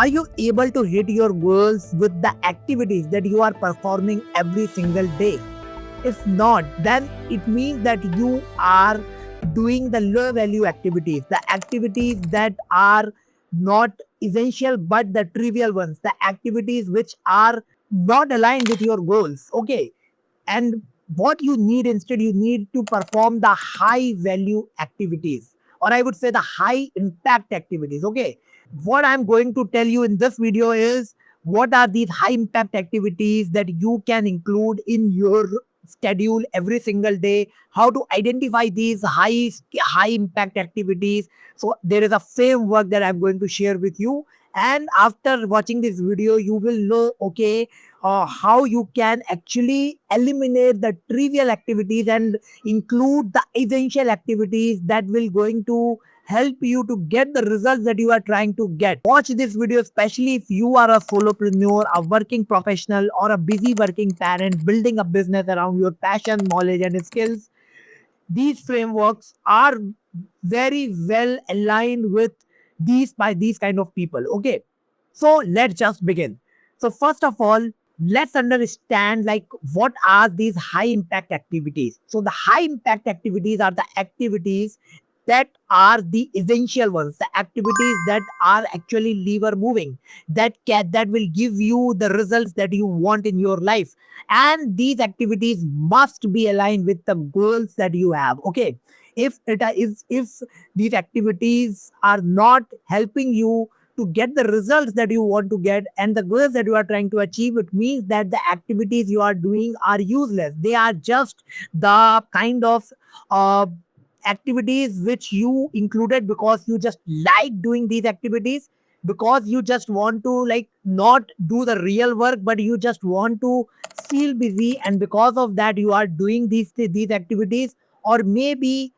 Are you able to hit your goals with the activities that you are performing every single day? If not, then it means that you are doing the low value activities, the activities that are not essential but the trivial ones, the activities which are not aligned with your goals. Okay. And what you need instead, you need to perform the high value activities, or I would say the high impact activities. Okay. What I'm going to tell you in this video is what are these high impact activities that you can include in your schedule every single day, how to identify these high impact activities. So there is a framework that I'm going to share with you, and after watching this video you will know, okay, how you can actually eliminate the trivial activities and include the essential activities that will going to help you to get the results that you are trying to get. Watch this video, especially if you are a solopreneur, a working professional, or a busy working parent building a business around your passion, knowledge, and skills. These frameworks are very well aligned with these kind of people. Okay, so let's just begin. So first of all, let's understand like what are these high impact activities. So the high impact activities are the activities that are the essential ones, the activities that are actually lever moving, that will give you the results that you want in your life, and these activities must be aligned with the goals that you have. Okay, if these activities are not helping you to get the results that you want to get and the goals that you are trying to achieve, it means that the activities you are doing are useless. They are just the kind of uh, activities which you included because you just like doing these activities, because you just want to like not do the real work but you just want to feel busy, and because of that you are doing these activities. Or maybe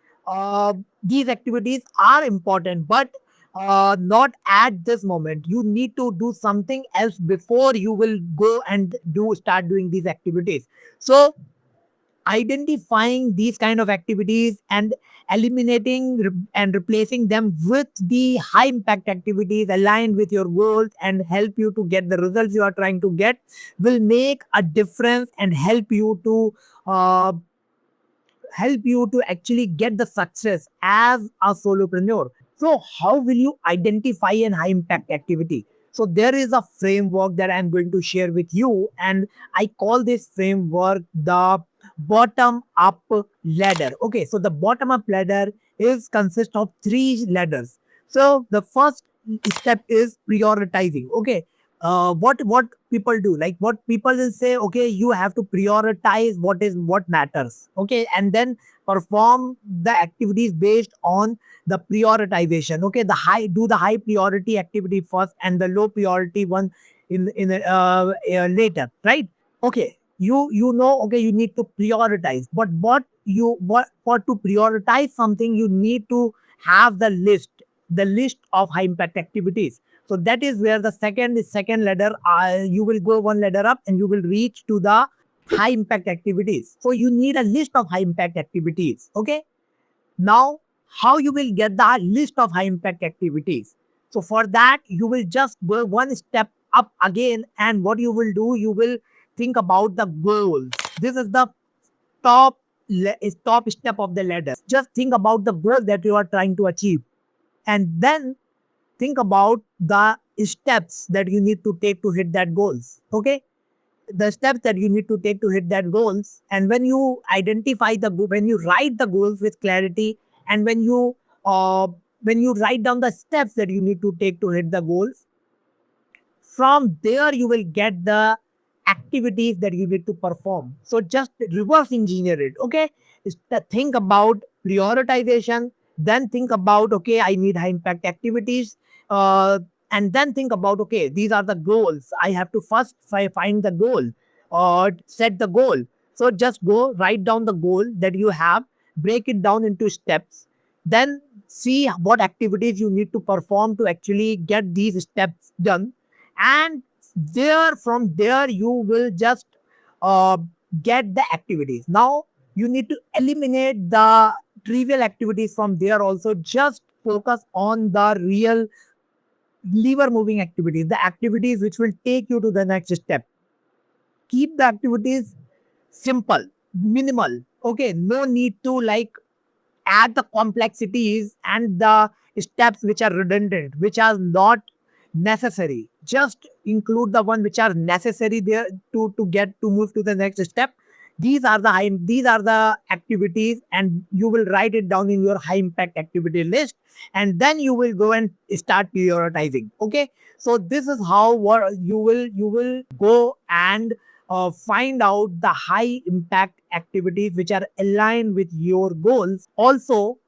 these activities are important but not at this moment. You need to do something else before you will go and do start doing these activities. So identifying these kind of activities and eliminating and replacing them with the high impact activities aligned with your goals and help you to get the results you are trying to get will make a difference and uh, help you to actually get the success as a solopreneur. So how will you identify an high impact activity? So there is a framework that I'm going to share with you, and I call this framework the bottom up ladder. Okay, so the bottom up ladder is consist of three ladders. So the first step is prioritizing. Okay, what people do, like what people will say, okay, you have to prioritize what matters. Okay, and then perform the activities based on the prioritization. Okay, the high priority activity first and the low priority one later, right? Okay, you know, okay, you need to prioritize, but what for to prioritize something you need to have the list of high impact activities. So that is where the second ladder, you will go one ladder up and you will reach to the high impact activities. So you need a list of high impact activities. Okay, now how you will get the list of high impact activities? So for that you will just go one step up again, and what you will do, you will think about the goals. This is the top top step of the ladder. Just think about the goal that you are trying to achieve, and then think about the steps that you need to take to hit that goals. Okay, the steps that you need to take to hit that goals. And when you write the goals with clarity, and uh, when you write down the steps that you need to take to hit the goals, from there you will get the activities that you need to perform. So just reverse engineer it. Okay, think about prioritization, then think about, okay, I need high impact activities, uh, and then think about, okay, these are the goals. I have to first find the goal or set the goal. So just go write down the goal that you have, break it down into steps, then see what activities you need to perform to actually get these steps done. And from there you will just uh, get the activities. Now you need to eliminate the trivial activities from there also. Just focus on the real lever moving activities, the activities which will take you to the next step. Keep the activities simple, minimal. Okay, no need to like add the complexities and the steps which are redundant, which are not necessary. Just include the one which are necessary there to get to move to the next step. These are the activities, and you will write it down in your high impact activity list, and then you will go and start prioritizing. Okay, so this is how what you will go and find out the high impact activities which are aligned with your goals. Also,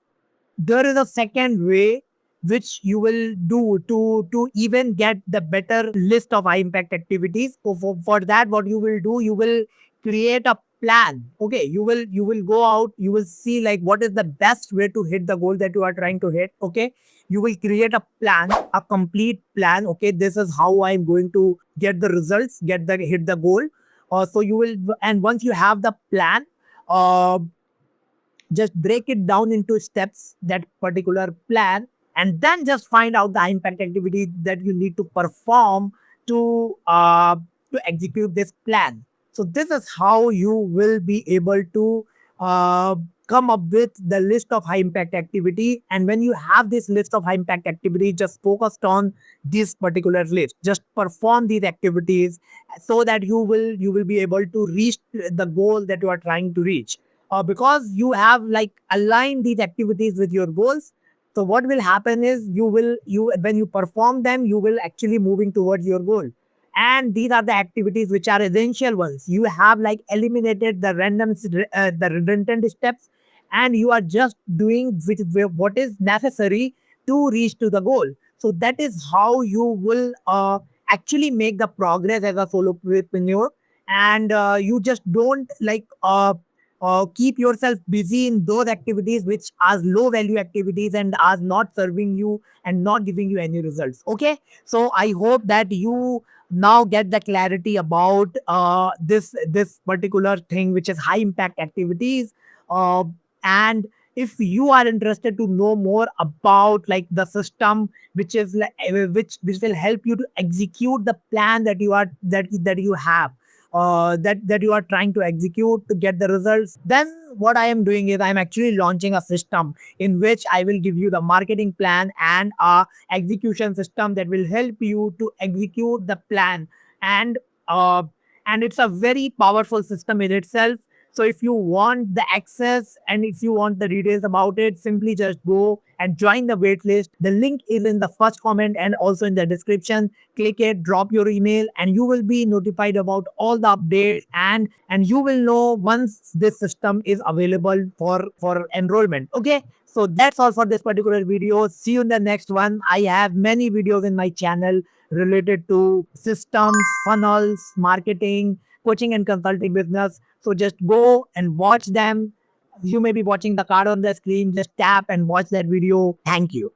there is a second way which you will do to even get the better list of high impact activities. So for that, what you will do, you will create a plan. Okay, you will go out, you will see like what is the best way to hit the goal that you are trying to hit. Okay, you will create a plan, a complete plan. Okay, this is how I'm going to get the results, get the hit the goal. So you will, and once you have the plan, uh, just break it down into steps, that particular plan, and then just find out the high impact activity that you need to perform to execute this plan. So this is how you will be able to uh, come up with the list of high impact activity. And when you have this list of high impact activity, just focused on this particular list, just perform these activities so that you will be able to reach the goal that you are trying to reach. Because you have like aligned these activities with your goals. So what will happen is you when you perform them, you will actually moving towards your goal. And these are the activities which are essential ones. You have like eliminated the the redundant steps, and you are just doing what is necessary to reach to the goal. So that is how you will actually make the progress as a solopreneur. And you just don't like keep yourself busy in those activities which are low value activities and are not serving you and not giving you any results. Okay, so I hope that you now get the clarity about this particular thing which is high impact activities. And if you are interested to know more about like the system which is like which will help you to execute the plan that you have, that you are trying to execute to get the results, then what I am doing is I'm actually launching a system in which I will give you the marketing plan and a execution system that will help you to execute the plan. And uh, and it's a very powerful system in itself. So if you want the access and if you want the details about it, simply just go and join the waitlist. The link is in the first comment and also in the description. Click it, drop your email, and you will be notified about all the updates, and you will know once this system is available for enrollment. Okay, so that's all for this particular video. See you in the next one. I have many videos in my channel related to systems, funnels, marketing, coaching and consulting business. So just go and watch them. You may be watching the card on the screen. Just tap and watch that video. Thank you.